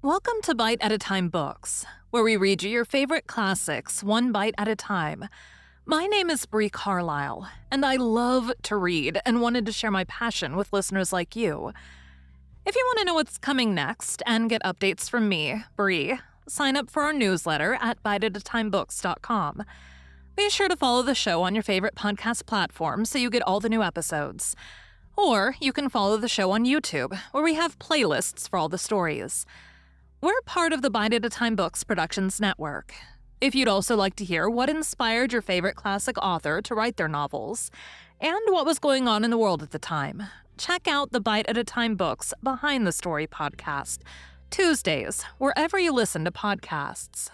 Welcome to Bite at a Time Books, where we read you your favorite classics one bite at a time. My name is Bree Carlile, and I love to read and wanted to share my passion with listeners like you. If you want to know what's coming next and get updates from me, Bree, sign up for our newsletter at biteatatimebooks.com. Be sure to follow the show on your favorite podcast platform so you get all the new episodes. Or you can follow the show on YouTube, where we have playlists for all the stories. We're part of the Bite at a Time Books Productions Network. If you'd also like to hear what inspired your favorite classic author to write their novels, and what was going on in the world at the time, check out the Bite at a Time Books Behind the Story podcast, Tuesdays, wherever you listen to podcasts.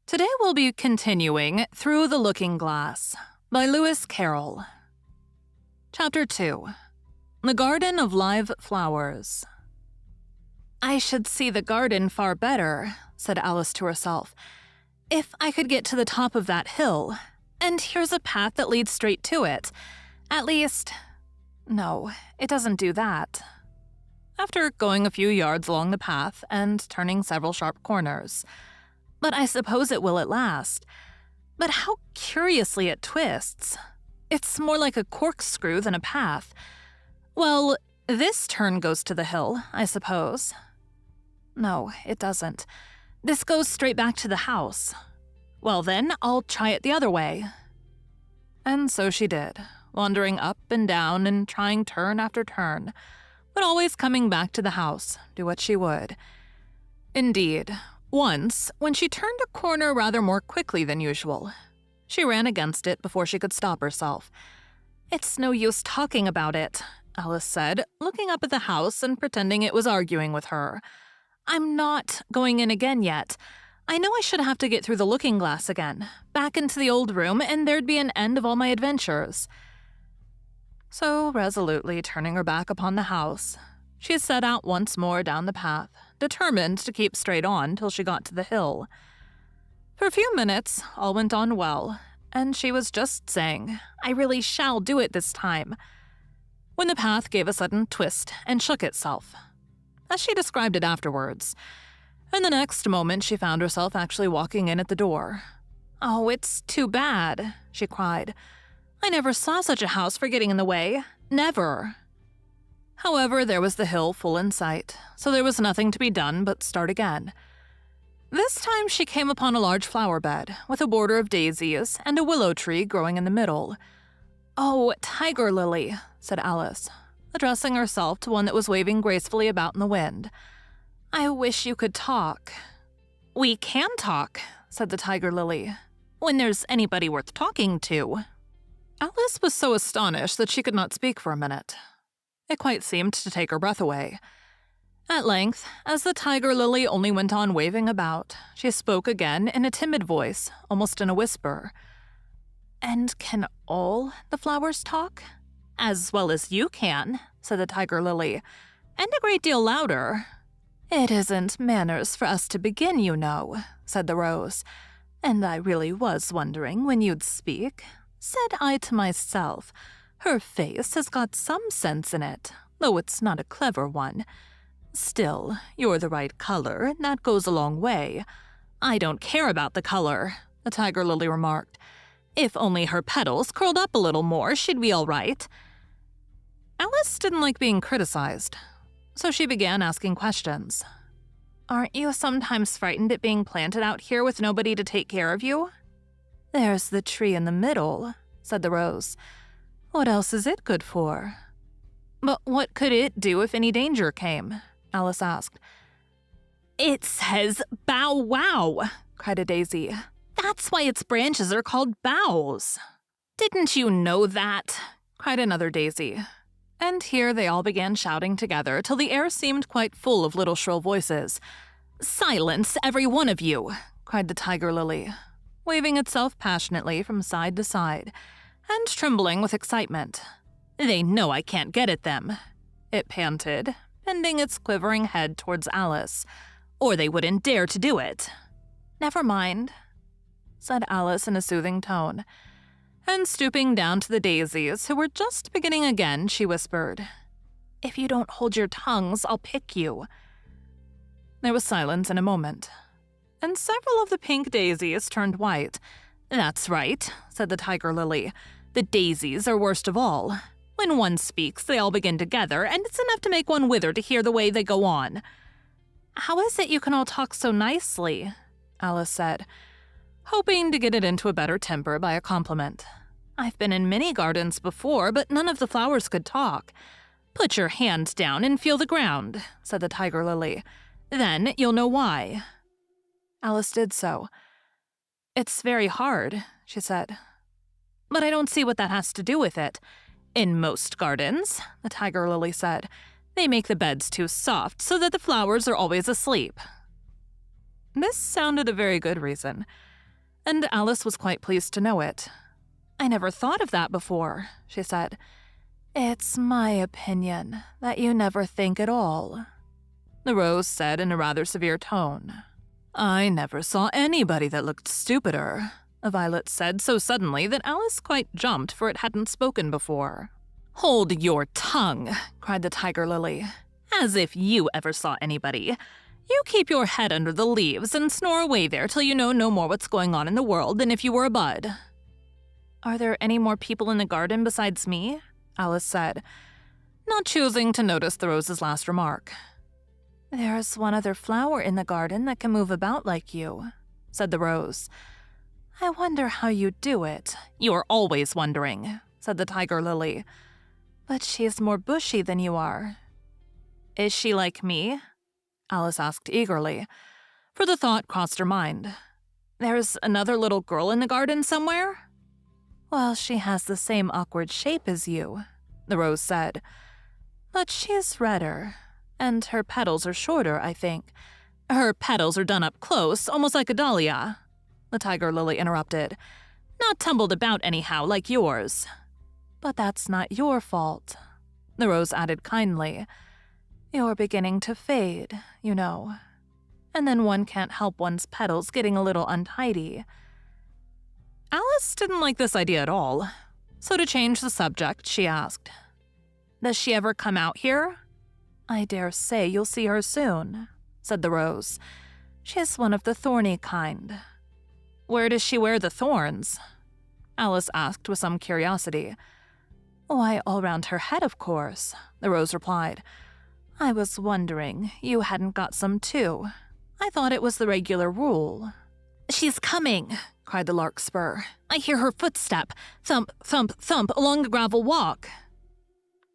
Today we'll be continuing Through the Looking Glass by Lewis Carroll. Chapter 2. The Garden of Live Flowers. "I should see the garden far better," said Alice to herself, "if I could get to the top of that hill. And here's a path that leads straight to it. At least, no, it doesn't do that." After going a few yards along the path and turning several sharp corners, "But I suppose it will at last. But how curiously it twists. It's more like a corkscrew than a path. Well, this turn goes to the hill, I suppose. No, it doesn't. This goes straight back to the house. Well then, I'll try it the other way." And so she did, wandering up and down and trying turn after turn, but always coming back to the house, do what she would. Indeed, once, when she turned a corner rather more quickly than usual, she ran against it before she could stop herself. "It's no use talking about it," Alice said, looking up at the house and pretending it was arguing with her. "I'm not going in again yet. I know I should have to get through the looking glass again, back into the old room, and there'd be an end of all my adventures." So, resolutely turning her back upon the house, she set out once more down the path, determined to keep straight on till she got to the hill. For a few minutes, all went on well, and she was just saying, "I really shall do it this time," when the path gave a sudden twist and shook itself, as she described it afterwards, and the next moment she found herself actually walking in at the door. "Oh, it's too bad," she cried. "I never saw such a house for getting in the way. Never." However, there was the hill full in sight, so there was nothing to be done but start again. This time she came upon a large flower bed, with a border of daisies and a willow tree growing in the middle. "Oh, tiger lily," said Alice, addressing herself to one that was waving gracefully about in the wind. "I wish you could talk." "We can talk," said the tiger lily, "when there's anybody worth talking to." Alice was so astonished that she could not speak for a minute. It quite seemed to take her breath away. At length, as the tiger lily only went on waving about, she spoke again in a timid voice, almost in a whisper. "And can all the flowers talk?" "As well as you can," said the tiger lily, "and a great deal louder." "It isn't manners for us to begin, you know," said the rose. "And I really was wondering when you'd speak. Said I to myself, her face has got some sense in it, though it's not a clever one. Still, you're the right color, and that goes a long way." "I don't care about the color," the tiger lily remarked. "If only her petals curled up a little more, she'd be all right." Alice didn't like being criticized, so she began asking questions. "Aren't you sometimes frightened at being planted out here with nobody to take care of you?" "There's the tree in the middle," said the rose. "What else is it good for?" "But what could it do if any danger came?" Alice asked. "It says bow wow," cried a daisy. "That's why its branches are called boughs." "Didn't you know that?" cried another daisy. And here they all began shouting together till the air seemed quite full of little shrill voices. "Silence, every one of you!" cried the tiger lily, waving itself passionately from side to side, and trembling with excitement. "They know I can't get at them," it panted, bending its quivering head towards Alice, "or they wouldn't dare to do it." "Never mind," said Alice in a soothing tone, and stooping down to the daisies, who were just beginning again, she whispered, "If you don't hold your tongues, I'll pick you." There was silence in a moment, and several of the pink daisies turned white. "That's right," said the tiger lily. "The daisies are worst of all. When one speaks, they all begin together, and it's enough to make one wither to hear the way they go on." "How is it you can all talk so nicely?" Alice said, hoping to get it into a better temper by a compliment. "I've been in many gardens before, but none of the flowers could talk." "Put your hands down and feel the ground," said the tiger lily. "Then you'll know why." Alice did so. "It's very hard," she said. "But I don't see what that has to do with it." "In most gardens," the tiger lily said, "they make the beds too soft so that the flowers are always asleep." This sounded a very good reason, and Alice was quite pleased to know it. "I never thought of that before," she said. "It's my opinion that you never think at all," the rose said in a rather severe tone. "I never saw anybody that looked stupider," a violet said so suddenly that Alice quite jumped, for it hadn't spoken before. "Hold your tongue," cried the tiger lily. "As if you ever saw anybody. You keep your head under the leaves and snore away there till you know no more what's going on in the world than if you were a bud." "Are there any more people in the garden besides me?" Alice said, not choosing to notice the rose's last remark. "There's one other flower in the garden that can move about like you," said the rose. "I wonder how you do it." "You're always wondering," said the tiger lily. "But she's more bushy than you are." "Is she like me?" Alice asked eagerly, for the thought crossed her mind. "There's another little girl in the garden somewhere?" "Well, she has the same awkward shape as you," the rose said. "But she's redder, and her petals are shorter, I think." "Her petals are done up close, almost like a dahlia," the tiger lily interrupted. "Not tumbled about anyhow, like yours." "But that's not your fault," the rose added kindly. "You're beginning to fade, you know. And then one can't help one's petals getting a little untidy." Alice didn't like this idea at all, so to change the subject, she asked, "Does she ever come out here?" "I dare say you'll see her soon," said the rose. "She's one of the thorny kind." "Where does she wear the thorns?" Alice asked with some curiosity. "Why, all round her head, of course," the rose replied. "I was wondering you hadn't got some too. I thought it was the regular rule." "She's coming," cried the larkspur. "I hear her footstep, thump, thump, thump, along the gravel walk."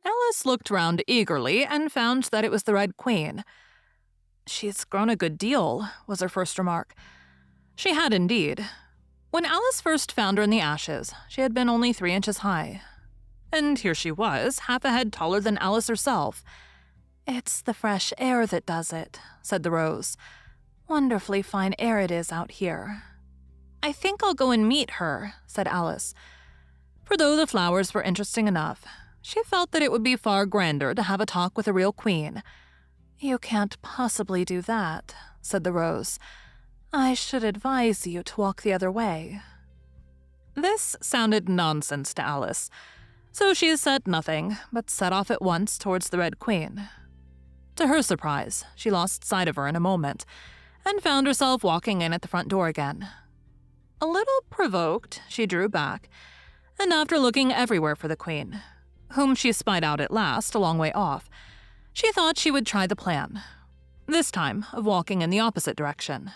Alice looked round eagerly and found that it was the Red Queen. "She's grown a good deal," was her first remark. She had indeed. When Alice first found her in the ashes, she had been only 3 inches high. And here she was, half a head taller than Alice herself. "It's the fresh air that does it," said the rose. "Wonderfully fine air it is out here." "I think I'll go and meet her," said Alice. For though the flowers were interesting enough, she felt that it would be far grander to have a talk with a real queen. "You can't possibly do that," said the rose. "I should advise you to walk the other way." This sounded nonsense to Alice, so she said nothing, but set off at once towards the Red Queen. To her surprise, she lost sight of her in a moment, and found herself walking in at the front door again. A little provoked, she drew back, and after looking everywhere for the Queen, whom she spied out at last a long way off, she thought she would try the plan, this time of walking in the opposite direction.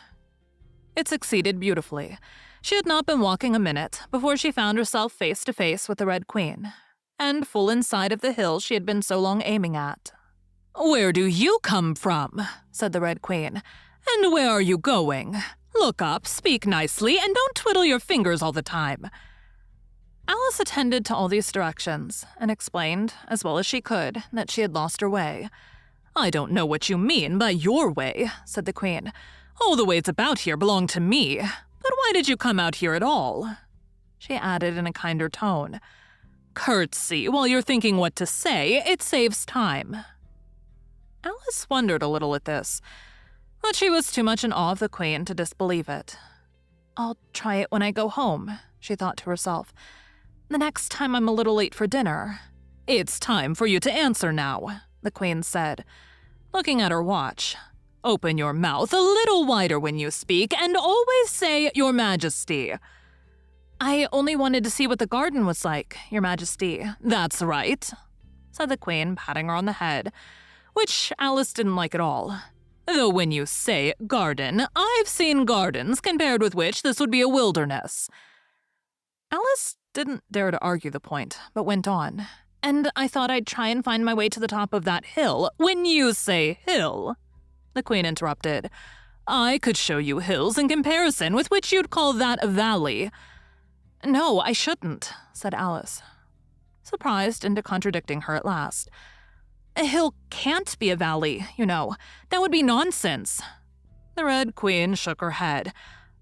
It succeeded beautifully. She had not been walking a minute before she found herself face to face with the Red Queen, and full in sight of the hill she had been so long aiming at. "Where do you come from?" said the Red Queen. "And where are you going? Look up, speak nicely, and don't twiddle your fingers all the time." Alice attended to all these directions, and explained, as well as she could, that she had lost her way. "I don't know what you mean by your way," said the Queen. "All the ways about here belong to me. But why did you come out here at all?" She added in a kinder tone, "Curtsy while you're thinking what to say. It saves time." Alice wondered a little at this, but she was too much in awe of the Queen to disbelieve it. "I'll try it when I go home," she thought to herself. "The next time I'm a little late for dinner." "It's time for you to answer now," the Queen said, looking at her watch. Open your mouth a little wider when you speak, and always say, Your Majesty." "I only wanted to see what the garden was like, Your Majesty." "That's right," said the Queen, patting her on the head, which Alice didn't like at all. "Though when you say garden, I've seen gardens compared with which this would be a wilderness." Alice didn't dare to argue the point, but went on. "And I thought I'd try and find my way to the top of that hill." "When you say hill," the Queen interrupted, "I could show you hills in comparison with which you'd call that a valley." "No, I shouldn't," said Alice, surprised into contradicting her at last. "A hill can't be a valley, you know. That would be nonsense." The Red Queen shook her head.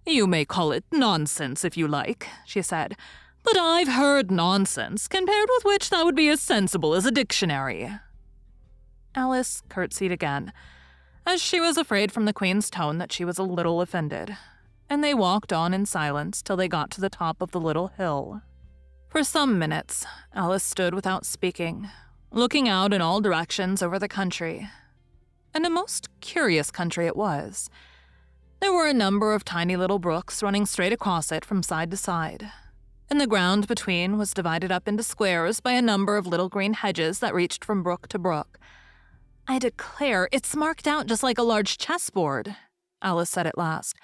"You may call it nonsense if you like," she said, "but I've heard nonsense, compared with which that would be as sensible as a dictionary." Alice curtsied again, as she was afraid from the Queen's tone that she was a little offended, and they walked on in silence till they got to the top of the little hill. For some minutes, Alice stood without speaking, looking out in all directions over the country. And a most curious country it was. There were a number of tiny little brooks running straight across it from side to side, and the ground between was divided up into squares by a number of little green hedges that reached from brook to brook. "I declare, it's marked out just like a large chessboard," Alice said at last.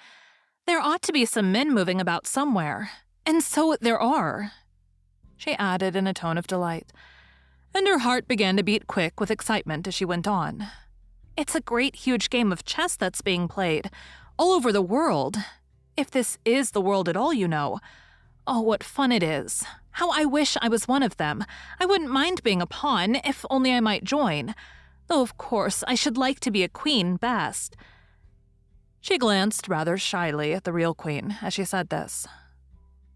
"There ought to be some men moving about somewhere, and so there are," she added in a tone of delight, and her heart began to beat quick with excitement as she went on. "It's a great huge game of chess that's being played, all over the world. If this is the world at all, you know. Oh, what fun it is. How I wish I was one of them. I wouldn't mind being a pawn, if only I might join. Though, of course, I should like to be a queen best." She glanced rather shyly at the real queen as she said this.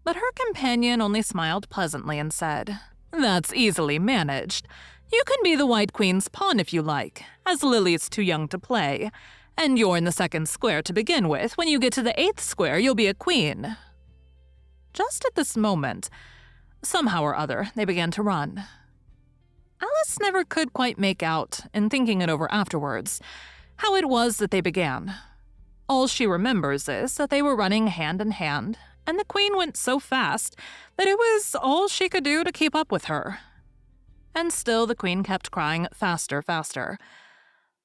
But her companion only smiled pleasantly and said, "That's easily managed. You can be the White Queen's pawn if you like, as Lily's too young to play, and you're in the second square to begin with. When you get to the 8th square, you'll be a queen." Just at this moment, somehow or other, they began to run. Alice never could quite make out, in thinking it over afterwards, how it was that they began. All she remembers is that they were running hand in hand, and the Queen went so fast that it was all she could do to keep up with her. And still the Queen kept crying, "Faster, faster."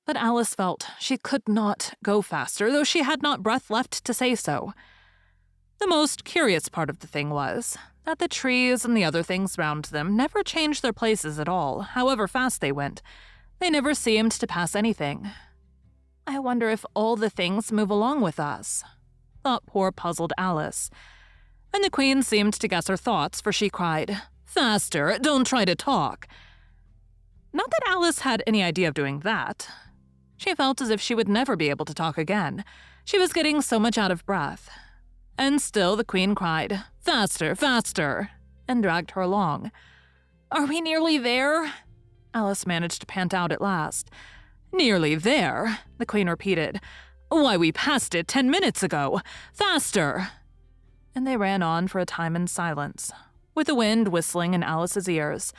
But Alice felt she could not go faster, though she had not breath left to say so. The most curious part of the thing was that the trees and the other things round them never changed their places at all, however fast they went. They never seemed to pass anything. "I wonder if all the things move along with us," thought poor puzzled Alice. And the Queen seemed to guess her thoughts, for she cried, "Faster, don't try to talk." Not that Alice had any idea of doing that. She felt as if she would never be able to talk again. She was getting so much out of breath. And still the Queen cried, "Faster, faster," and dragged her along. "Are we nearly there?" Alice managed to pant out at last. "Nearly there," the Queen repeated. "Why, we passed it 10 minutes ago. Faster!" And they ran on for a time in silence, with the wind whistling in Alice's ears,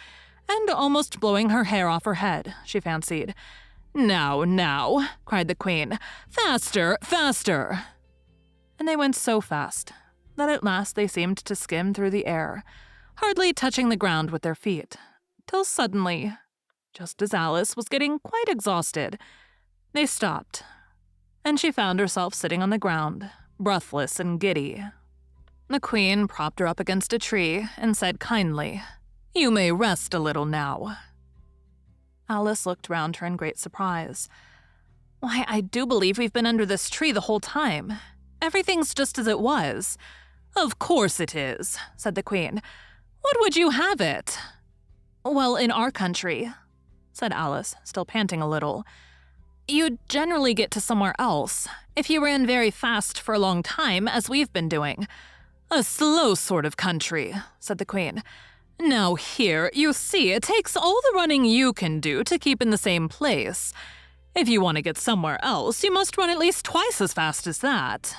and almost blowing her hair off her head, she fancied. "Now, now," cried the Queen. "Faster, faster!" And they went so fast that at last they seemed to skim through the air, hardly touching the ground with their feet, till suddenly, just as Alice was getting quite exhausted, they stopped, and she found herself sitting on the ground, breathless and giddy. The Queen propped her up against a tree and said kindly, "You may rest a little now." Alice looked round her in great surprise. "Why, I do believe we've been under this tree the whole time. Everything's just as it was." "Of course it is," said the Queen. "What would you have it?" "Well, in our country," said Alice, still panting a little, "you'd generally get to somewhere else, if you ran very fast for a long time, as we've been doing." "A slow sort of country," said the Queen. "Now here, you see, it takes all the running you can do to keep in the same place. If you want to get somewhere else, you must run at least twice as fast as that."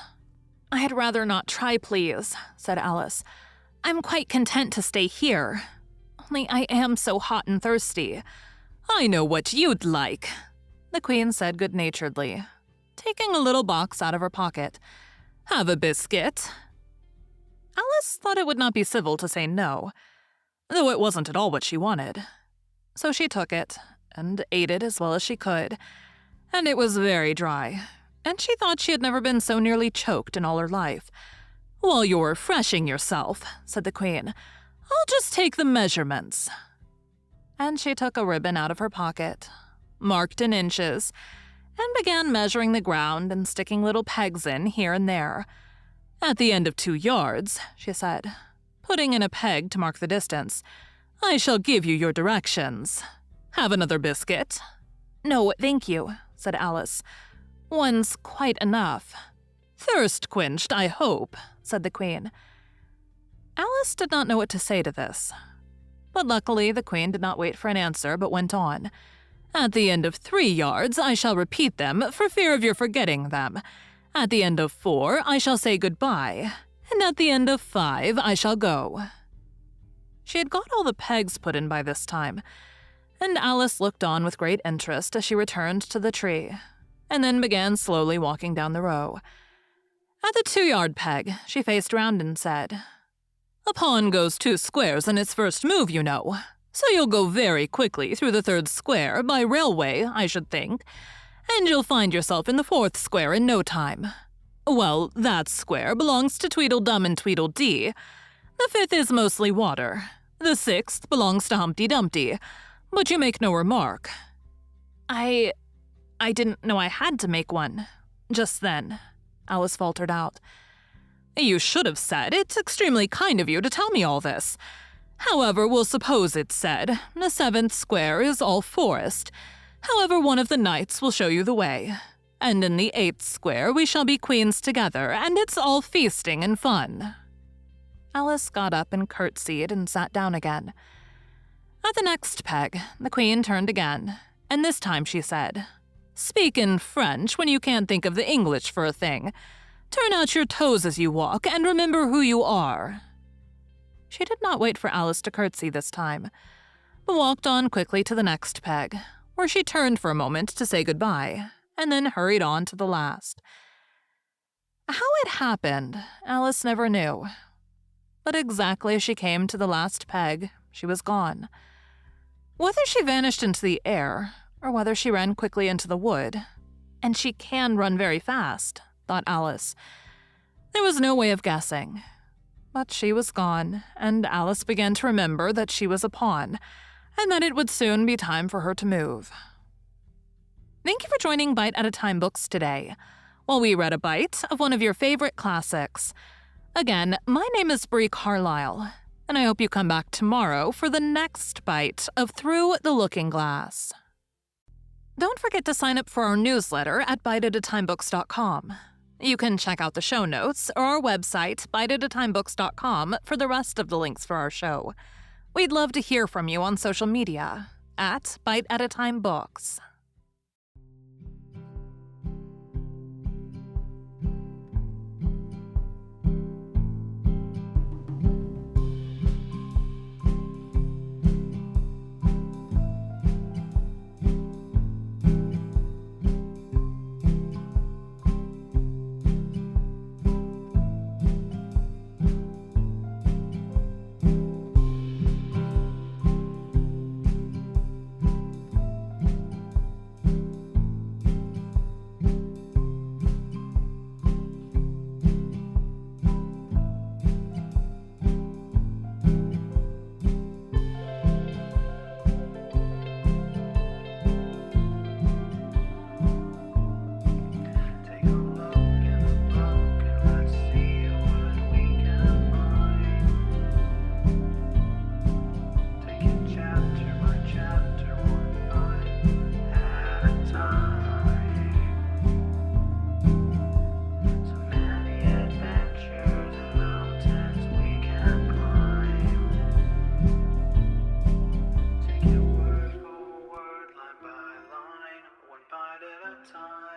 "I'd rather not try, please," said Alice. "I'm quite content to stay here. Only I am so hot and thirsty." "I know what you'd like," the Queen said good-naturedly. taking a little box out of her pocket. "Have a biscuit." Alice thought it would not be civil to say no, though it wasn't at all what she wanted. So she took it and ate it as well as she could, and it was very dry, and she thought she had never been so nearly choked in all her life. "While you're refreshing yourself," said the Queen, "I'll just take the measurements." And she took a ribbon out of her pocket, marked in inches, and began measuring the ground and sticking little pegs in here and there. "At the end of 2 yards," she said, putting in a peg to mark the distance, "I shall give you your directions. Have another biscuit?" "No, thank you," said Alice. "One's quite enough." "Thirst quenched, I hope," said the Queen. Alice did not know what to say to this. But luckily, the Queen did not wait for an answer, but went on. "At the end of 3 yards, I shall repeat them, for fear of your forgetting them. At the end of 4, I shall say goodbye, and at the end of 5, I shall go." She had got all the pegs put in by this time, and Alice looked on with great interest as she returned to the tree, and then began slowly walking down the row. At the 2-yard peg, she faced round and said, "A pawn goes 2 squares in its first move, you know. So you'll go very quickly through the 3rd square, by railway, I should think, and you'll find yourself in the 4th square in no time. Well, that square belongs to Tweedledum and Tweedledee. The 5th is mostly water. The 6th belongs to Humpty Dumpty, but you make no remark." I didn't know I had to make one. Just then," Alice faltered out. "You should have said. It's extremely kind of you to tell me all this. However, we'll suppose it's said. The 7th square is all forest. However, one of the knights will show you the way. And in the 8th square we shall be queens together, and it's all feasting and fun." Alice got up and curtsied and sat down again. At the next peg, the Queen turned again, and this time she said, "Speak in French when you can't think of the English for a thing. Turn out your toes as you walk, and remember who you are." She did not wait for Alice to curtsy this time, but walked on quickly to the next peg, where she turned for a moment to say goodbye, and then hurried on to the last. How it happened, Alice never knew. But exactly as she came to the last peg, she was gone. Whether she vanished into the air, or whether she ran quickly into the wood, and she can run very fast, thought Alice. There was no way of guessing. But she was gone, and Alice began to remember that she was a pawn, and that it would soon be time for her to move. Thank you for joining Bite at a Time Books today, while we read a bite of one of your favorite classics. Again, my name is Bree Carlile, and I hope you come back tomorrow for the next bite of Through the Looking Glass. Don't forget to sign up for our newsletter at biteatatimebooks.com. You can check out the show notes or our website, biteatatimebooks.com, for the rest of the links for our show. We'd love to hear from you on social media at Bite at a Time Books. Bite at a time.